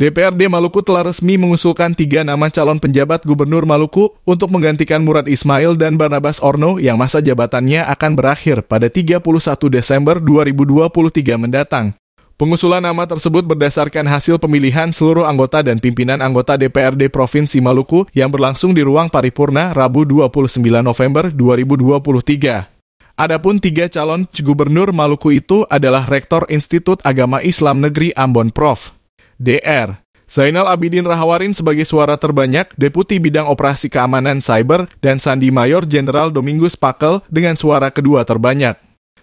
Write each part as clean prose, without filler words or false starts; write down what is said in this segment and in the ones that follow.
DPRD Maluku telah resmi mengusulkan 3 nama calon penjabat Gubernur Maluku untuk menggantikan Murad Ismail dan Barnabas Orno yang masa jabatannya akan berakhir pada 31 Desember 2023 mendatang. Pengusulan nama tersebut berdasarkan hasil pemilihan seluruh anggota dan pimpinan anggota DPRD Provinsi Maluku yang berlangsung di ruang paripurna Rabu 29 November 2023. Adapun 3 calon Gubernur Maluku itu adalah Rektor Institut Agama Islam Negeri Ambon Prof. Dr. Zainal Abidin Rahawarin sebagai suara terbanyak, Deputi Bidang Operasi Keamanan Cyber, dan Sandi Mayor Jenderal Domingus Pakel dengan suara kedua terbanyak.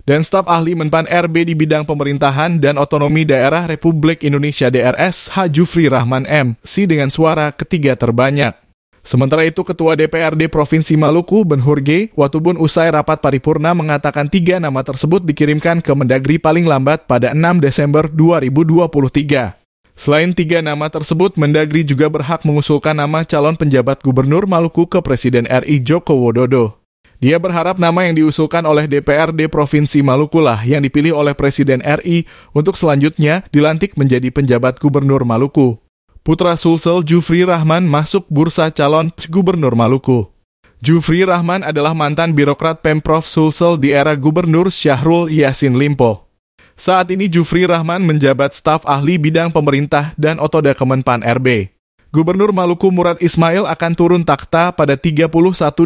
Dan staf ahli Menpan RB di bidang pemerintahan dan otonomi daerah Republik Indonesia DRS, H. Jufri Rahman MC dengan suara ketiga terbanyak. Sementara itu, Ketua DPRD Provinsi Maluku, Benhur G. Watubun usai rapat paripurna mengatakan 3 nama tersebut dikirimkan ke Mendagri paling lambat pada 6 Desember 2023. Selain 3 nama tersebut, Mendagri juga berhak mengusulkan nama calon penjabat Gubernur Maluku ke Presiden RI Joko Widodo. Dia berharap nama yang diusulkan oleh DPRD Provinsi Maluku lah yang dipilih oleh Presiden RI untuk selanjutnya dilantik menjadi penjabat Gubernur Maluku. Putra Sulsel Jufri Rahman masuk bursa calon Gubernur Maluku. Jufri Rahman adalah mantan birokrat Pemprov Sulsel di era Gubernur Syahrul Yassin Limpo. Saat ini Jufri Rahman menjabat staf ahli bidang pemerintah dan otoda Kemenpan RB. Gubernur Maluku Murad Ismail akan turun takhta pada 31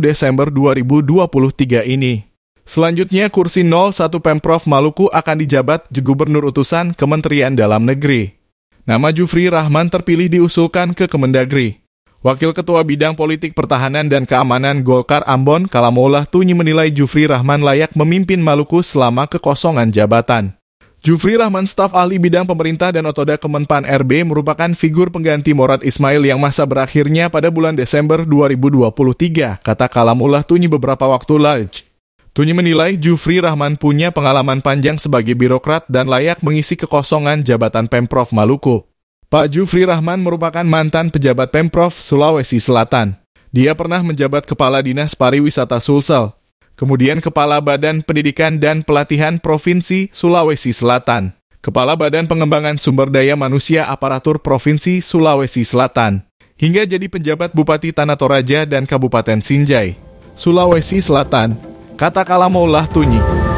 Desember 2023 ini. Selanjutnya kursi 01 Pemprov Maluku akan dijabat Gubernur Utusan Kementerian Dalam Negeri. Nama Jufri Rahman terpilih diusulkan ke Kemendagri. Wakil Ketua Bidang Politik Pertahanan dan Keamanan Golkar Ambon, Kalamullah Tunyi menilai Jufri Rahman layak memimpin Maluku selama kekosongan jabatan. Jufri Rahman, staf ahli bidang pemerintah dan otoda Kemenpan RB, merupakan figur pengganti Murad Ismail yang masa berakhirnya pada bulan Desember 2023, kata Kalamullah Tunyi beberapa waktu lalu. Tunyi menilai Jufri Rahman punya pengalaman panjang sebagai birokrat dan layak mengisi kekosongan jabatan Pemprov Maluku. Pak Jufri Rahman merupakan mantan pejabat Pemprov Sulawesi Selatan. Dia pernah menjabat Kepala Dinas Pariwisata Sulsel, kemudian Kepala Badan Pendidikan dan Pelatihan Provinsi Sulawesi Selatan, Kepala Badan Pengembangan Sumber Daya Manusia Aparatur Provinsi Sulawesi Selatan, hingga jadi penjabat Bupati Tanah Toraja dan Kabupaten Sinjai, Sulawesi Selatan, kata Kalamullah Tunyi.